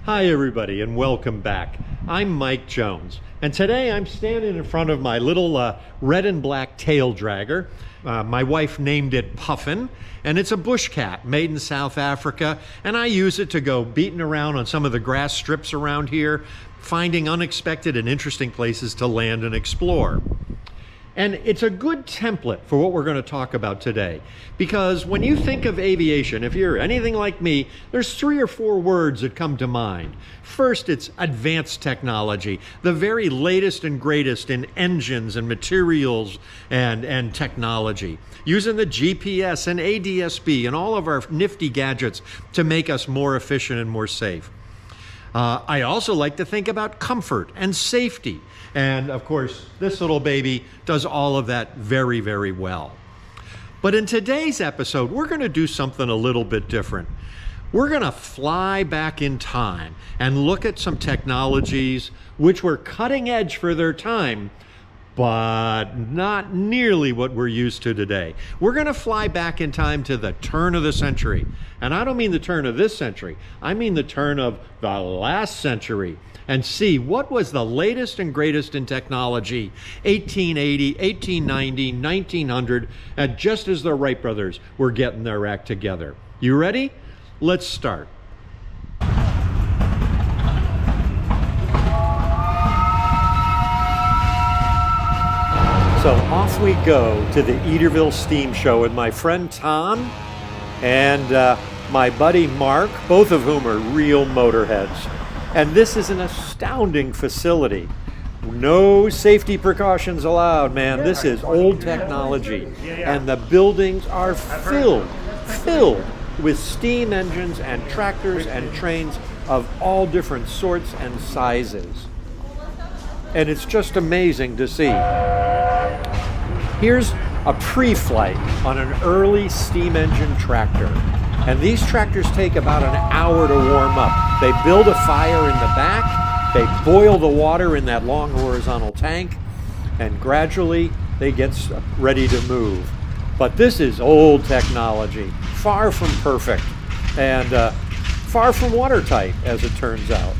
Hi everybody and welcome back. I'm Mike Jones and today I'm standing in front of my little red and black tail dragger. My wife named it Puffin, and it's a bush cat made in South Africa, and I use it to go beating around on some of the grass strips around here, finding unexpected and interesting places to land and explore. And it's a good template for what we're going to talk about today, because when you think of aviation, if you're anything like me, there's 3 or 4 words that come to mind. First, it's advanced technology, the very latest and greatest in engines and materials and technology, using the GPS and ADS-B and all of our nifty gadgets to make us more efficient and more safe. I also like to think about comfort and safety. And of course, this little baby does all of that very, very well. But in today's episode, we're going to do something a little bit different. We're going to fly back in time and look at some technologies which were cutting edge for their time, but not nearly what we're used to today. We're going to fly back in time to the turn of the century. And I don't mean the turn of this century. I mean the turn of the last century. And see what was the latest and greatest in technology, 1880, 1890, 1900, and just as the Wright brothers were getting their act together. You ready? Let's start. So off we go to the Ederville Steam Show with my friend Tom and my buddy Mark, both of whom are real motorheads. And this is an astounding facility. No safety precautions allowed, man. This is old technology. And the buildings are filled with steam engines and tractors and trains of all different sorts and sizes. And it's just amazing to see. Here's a pre-flight on an early steam engine tractor. And these tractors take about an hour to warm up. They build a fire in the back, they boil the water in that long horizontal tank, and gradually they get ready to move. But this is old technology, far from perfect, and far from watertight, as it turns out.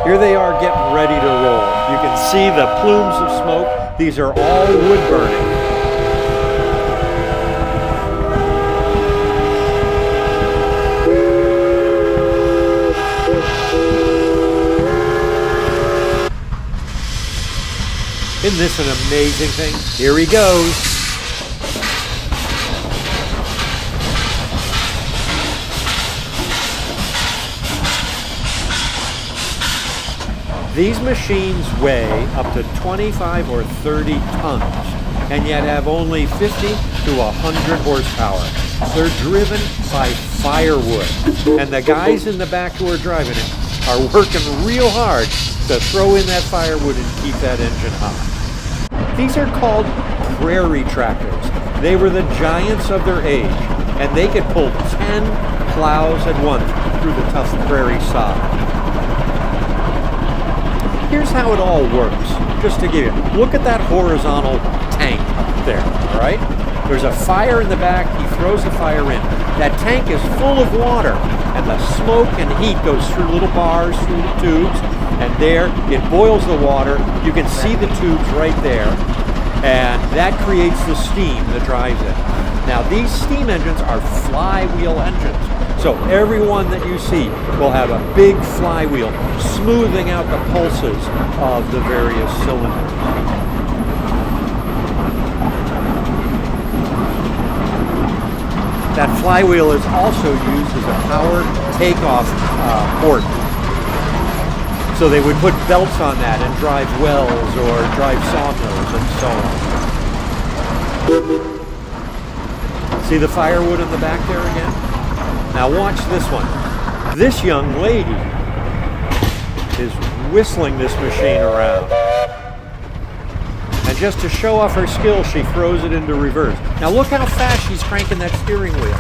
Here they are getting ready to roll. You can see the plumes of smoke. These are all wood burning. Isn't this an amazing thing? Here he goes. These machines weigh up to 25 or 30 tons and yet have only 50 to 100 horsepower. They're driven by firewood, and the guys in the back who are driving it are working real hard to throw in that firewood and keep that engine hot. These are called prairie tractors. They were the giants of their age, and they could pull 10 plows at once through the tough prairie sod. Here's how it all works, just to give you, look at that horizontal tank there, all right? There's a fire in the back, he throws the fire in. That tank is full of water, and the smoke and heat goes through little bars, through the tubes, and there it boils the water. You can see the tubes right there, and that creates the steam that drives it. Now these steam engines are flywheel engines, so every one that you see will have a big flywheel smoothing out the pulses of the various cylinders. That flywheel is also used as a power takeoff port. So they would put belts on that and drive wells or drive sawmills and so on. See the firewood in the back there again? Now watch this one. This young lady is whistling this machine around. And just to show off her skill, she throws it into reverse. Now look how fast she's cranking that steering wheel.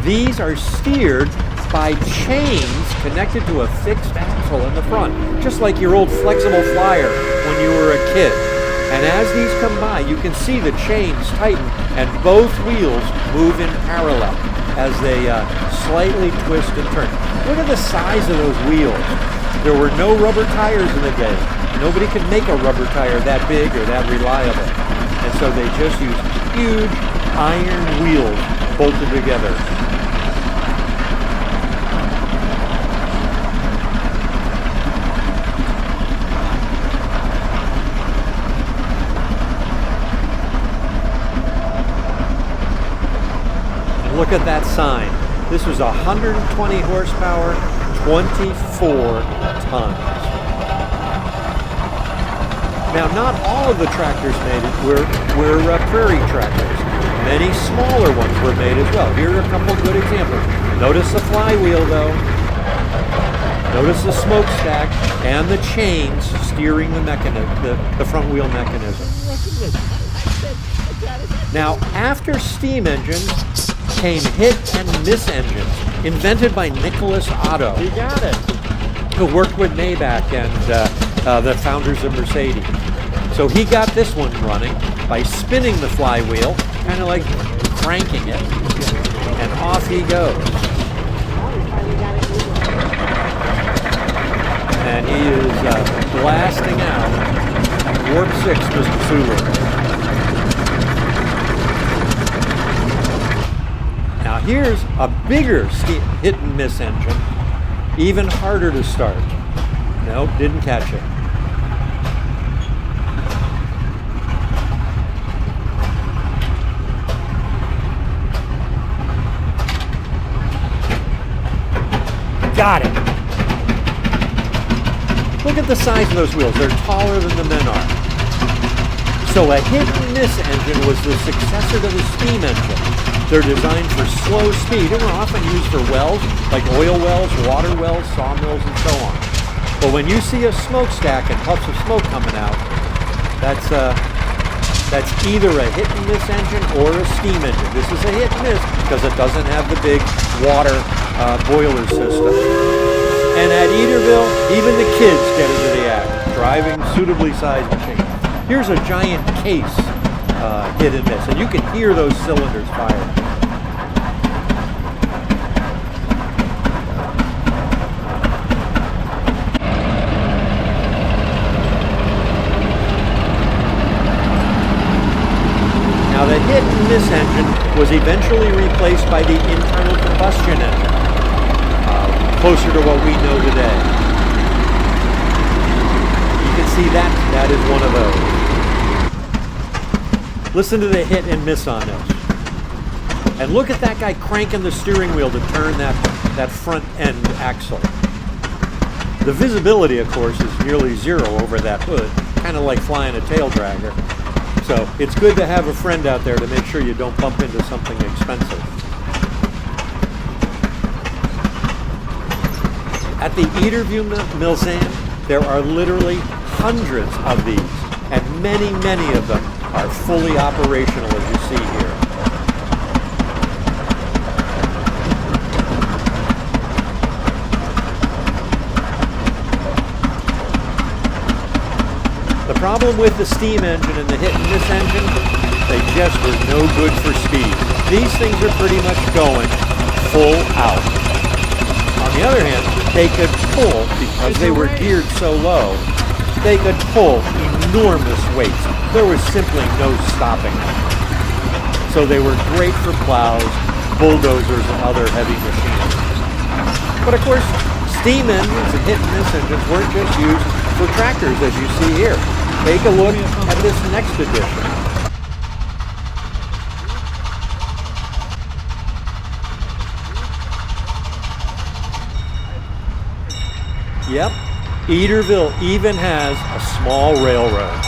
These are steered by chains connected to a fixed axle in the front, just like your old flexible flyer when you were a kid. And as these come by, you can see the chains tighten and both wheels move in parallel. as they slightly twist and turn. Look at the size of those wheels. There were no rubber tires in the day. Nobody could make a rubber tire that big or that reliable. And so they just used huge iron wheels bolted together. And look at that sign. This was 120 horsepower, 24 tons. Now, not all of the tractors made it were prairie tractors. Many smaller ones were made as well. Here are a couple good examples. Notice the flywheel, though. Notice the smokestack and the chains steering the mechanism, the front wheel mechanism. Now, after steam engines came hit and miss engines, invented by Nicholas Otto. You got it. Who worked with Maybach and the founders of Mercedes. So he got this one running by spinning the flywheel, kind of like cranking it, and off he goes. And he is blasting out Warp 6, Mr. Sulu. Now here's a bigger hit and miss engine, even harder to start. Nope, didn't catch it. Got it. Look at the size of those wheels. They're taller than the men are. So a hit and miss engine was the successor to the steam engine. They're designed for slow speed and were often used for wells, like oil wells, water wells, sawmills, and so on. But when you see a smokestack and puffs of smoke coming out, that's either a hit and miss engine or a steam engine. This is a hit and miss because it doesn't have the big water boiler system. And at Ederville, even the kids get into the act, driving suitably sized machines. Here's a giant case hit and miss, and you can hear those cylinders fire. Now the hit and miss engine was eventually replaced by the internal combustion engine, closer to what we know today. You can see that is one of those. Listen to the hit and miss on this. And look at that guy cranking the steering wheel to turn that front end axle. The visibility, of course, is nearly zero over that hood, kind of like flying a tail dragger. So it's good to have a friend out there to make sure you don't bump into something expensive. At the Ederville Millsam, there are literally hundreds of these, and many, many of them are fully operational, as you see here. The problem with the steam engine and the hit and miss engine, they just were no good for speed. These things are pretty much going full out. On the other hand, they could pull, because they were geared so low, they could pull enormous weights. There was simply no stopping them. So they were great for plows, bulldozers, and other heavy machines. But of course, steam engines and hit and miss engines weren't just used for tractors, as you see here. Take a look at this next edition. Yep, Ederville even has a small railroad.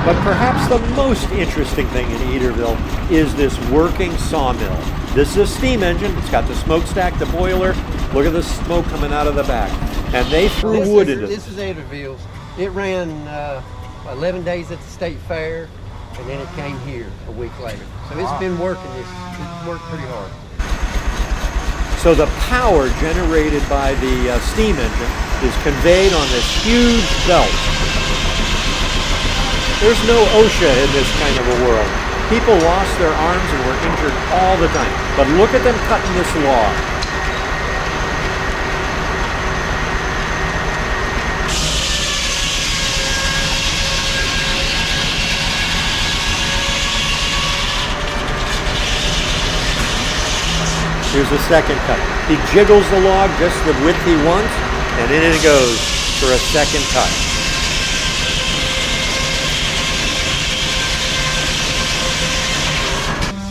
But perhaps the most interesting thing in Ederville is this working sawmill. This is a steam engine. It's got the smokestack, the boiler. Look at the smoke coming out of the back. And they threw wood into this. This is Ederville. It ran 11 days at the state fair. and then it came here a week later. So it's been working. It's worked pretty hard. So the power generated by the steam engine is conveyed on this huge belt. There's no OSHA in this kind of a world. People lost their arms and were injured all the time. But look at them cutting this log. Here's the second cut. He jiggles the log just the width he wants, and in it goes for a second cut.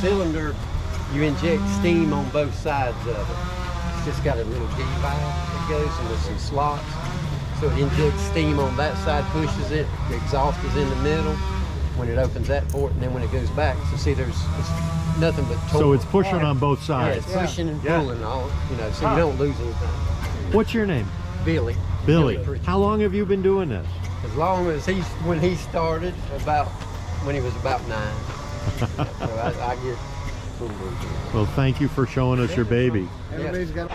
Cylinder, you inject steam on both sides of it. It's just got a little D valve that goes into some slots. So it injects steam on that side, pushes it, the exhaust is in the middle when it opens that port, and then when it goes back, so see it's nothing but torque. So it's pushing on both sides. Yeah, it's pushing and pulling all, so you don't lose anything. What's your name? Billy. Billy. How long have you been doing this? As long as when he started, when he was about 9. So I get a little bit. Well, thank you for showing us your baby. Everybody's got.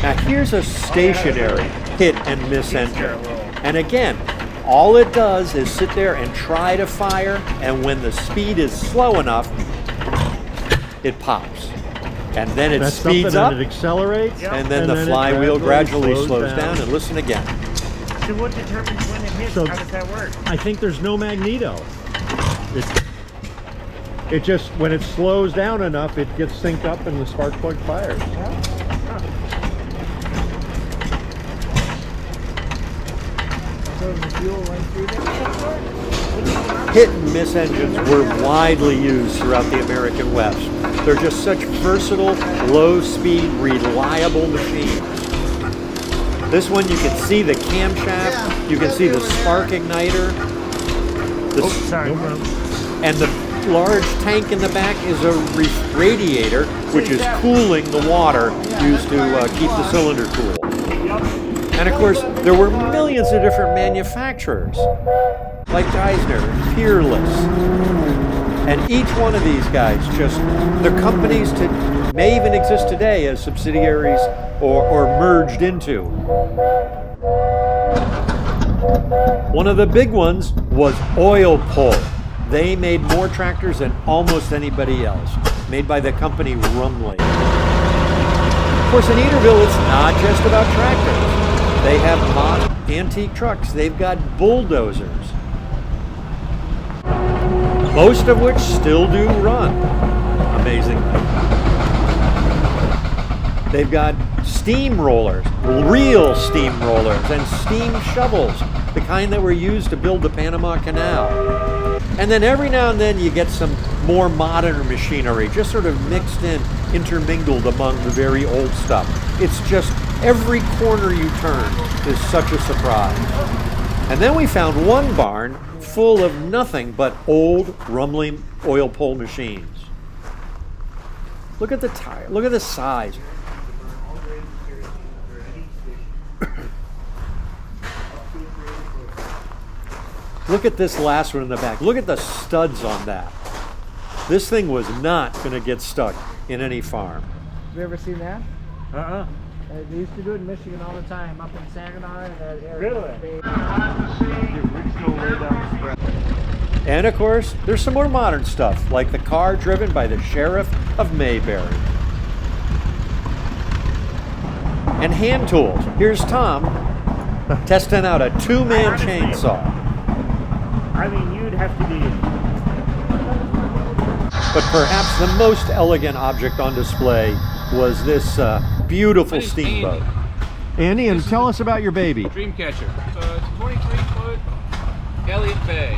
Now here's a stationary hit and miss engine. And again, all it does is sit there and try to fire, and when the speed is slow enough, it pops. And then it speeds up, it accelerates, and then the flywheel gradually slows down. And listen again. So what determines when it hits? So how does that work? I think there's no magneto. It just, when it slows down enough, it gets synced up and the spark plug fires. So the fuel went through there? Hit and miss engines were widely used throughout the American West. They're just such versatile, low-speed, reliable machines. This one, you can see the camshaft, you can see the spark igniter, and the large tank in the back is a radiator, which is cooling the water used to keep the cylinder cool. And of course, there were millions of different manufacturers, like Geisner, Peerless. And each one of these guys, the companies may even exist today as subsidiaries or merged into. One of the big ones was Oil Pull. They made more tractors than almost anybody else, made by the company Rumley. Of course, in Ederville, it's not just about tractors. They have modern antique trucks. They've got bulldozers, most of which still do run, amazingly. They've got steamrollers, real steamrollers, and steam shovels, the kind that were used to build the Panama Canal. And then every now and then you get some more modern machinery, just sort of mixed in, intermingled among the very old stuff. It's just every corner you turn is such a surprise. And then we found one barn full of nothing but old Rumley oil pull machines. Look at the tire, look at the size. Look at this last one in the back. Look at the studs on that. This thing was not going to get stuck in any farm. Have you ever seen that? They used to do it in Michigan all the time, up in Saginaw and that area. Really? And of course, there's some more modern stuff, like the car driven by the Sheriff of Mayberry. And hand tools. Here's Tom testing out a two-man chainsaw. I mean, you'd have to be. But perhaps the most elegant object on display was this beautiful steamboat. Andy, and tell us about your baby. Dreamcatcher. So it's a 23-foot Elliott Bay.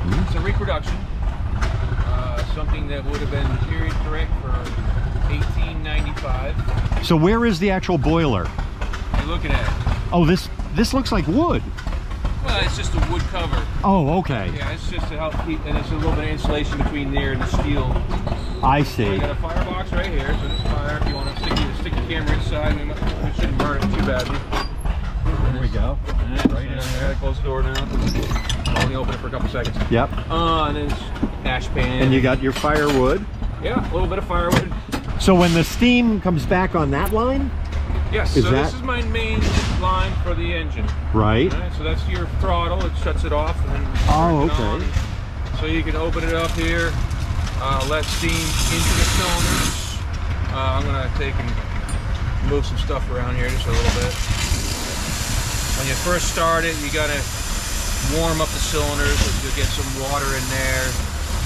It's a reproduction. Something that would have been period correct for 1895. So where is the actual boiler? You're looking at it. Oh, this looks like wood. Well, it's just a wood cover. Oh, okay. Yeah, it's just to help keep, and it's a little bit of insulation between there and the steel. I see. I got a firebox right here, so this fire, if you want to stick the camera inside, it shouldn't burn it too badly. There we go. Right in there, close the door now. only open it for a couple seconds. Yep. And then it's ash pan. And you got your firewood. Yeah, a little bit of firewood. So when the steam comes back on that line, Yes, Is so that- this is my main line for the engine. right? All right, so that's your throttle. It shuts it off and then Oh, turns it okay. on. So you can open it up here, let steam into the cylinders. I'm gonna take and move some stuff around here just a little bit. When you first start it, you gotta warm up the cylinders. You'll get some water in there.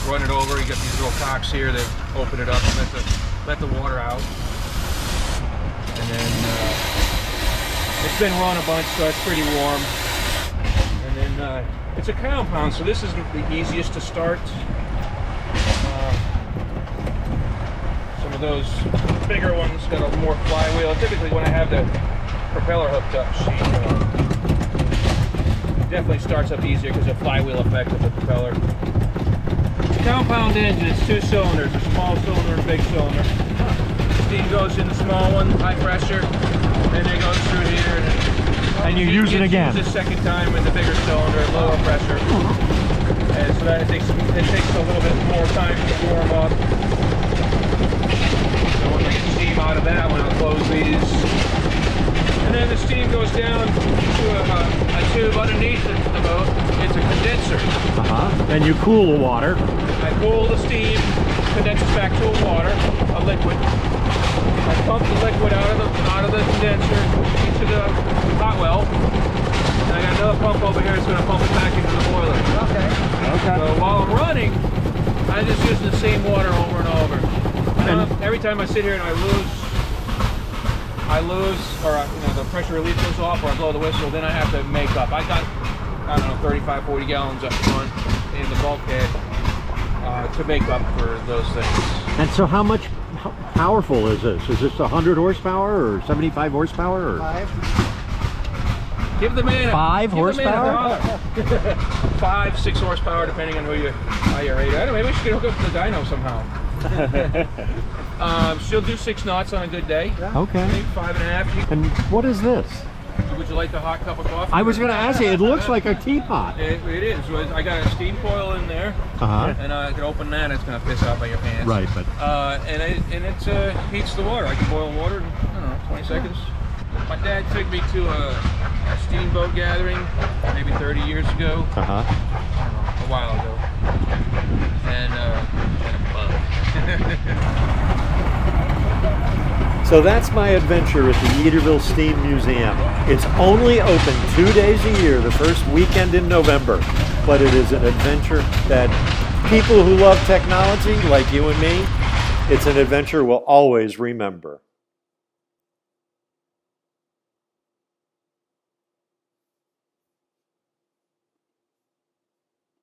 Run it over. You got these little cocks here that open it up and let the water out. And then it's been run a bunch, so it's pretty warm. And then it's a compound, so this isn't the easiest to start. Some of those bigger ones got a more flywheel. Typically, when I have the propeller hooked up, she definitely starts up easier because of the flywheel effect of the propeller. It's a compound engine. It's 2 cylinders, a small cylinder and a big cylinder. Steam goes in the small one, high pressure, and it goes through here. And you use it again. Use the second time in the bigger cylinder, lower pressure. And so that it takes a little bit more time to warm up. So when we get steam out of that one, I'll close these. And then the steam goes down to a tube underneath the boat. It's a condenser. And you cool the water. I cool the steam, condenses back to a water, a liquid. I pump the liquid out of the condenser into the hot well. And I got another pump over here that's going to pump it back into the boiler. Okay. So while I'm running, I just use the same water over and over. And every time I sit here and I lose, or the pressure relief goes off, or I blow the whistle, then I have to make up. I got, I don't know, 35, 40 gallons up front in the bulkhead to make up for those things. And so how powerful is this? Is this 100 horsepower or 75 horsepower? Or? 5. Give the man 5 horsepower? 5, 6 horsepower, depending on how you rate it. I don't know, maybe we should hook up to the dyno somehow. She'll do 6 knots on a good day. Okay. Maybe 5.5. And what is this? Would you like the hot cup of coffee? I was going to ask you, it looks like a teapot. It is. I got a steam coil in there, and I can open that. It's going to piss out by your pants. Right, but and it heats the water. I can boil water in, I don't know, 20 seconds. My dad took me to a steamboat gathering maybe 30 years ago. I don't know, a while ago. And So that's my adventure at the Ederville Steam Museum. It's only open 2 days a year, the first weekend in November. But it is an adventure that people who love technology, like you and me, it's an adventure we'll always remember.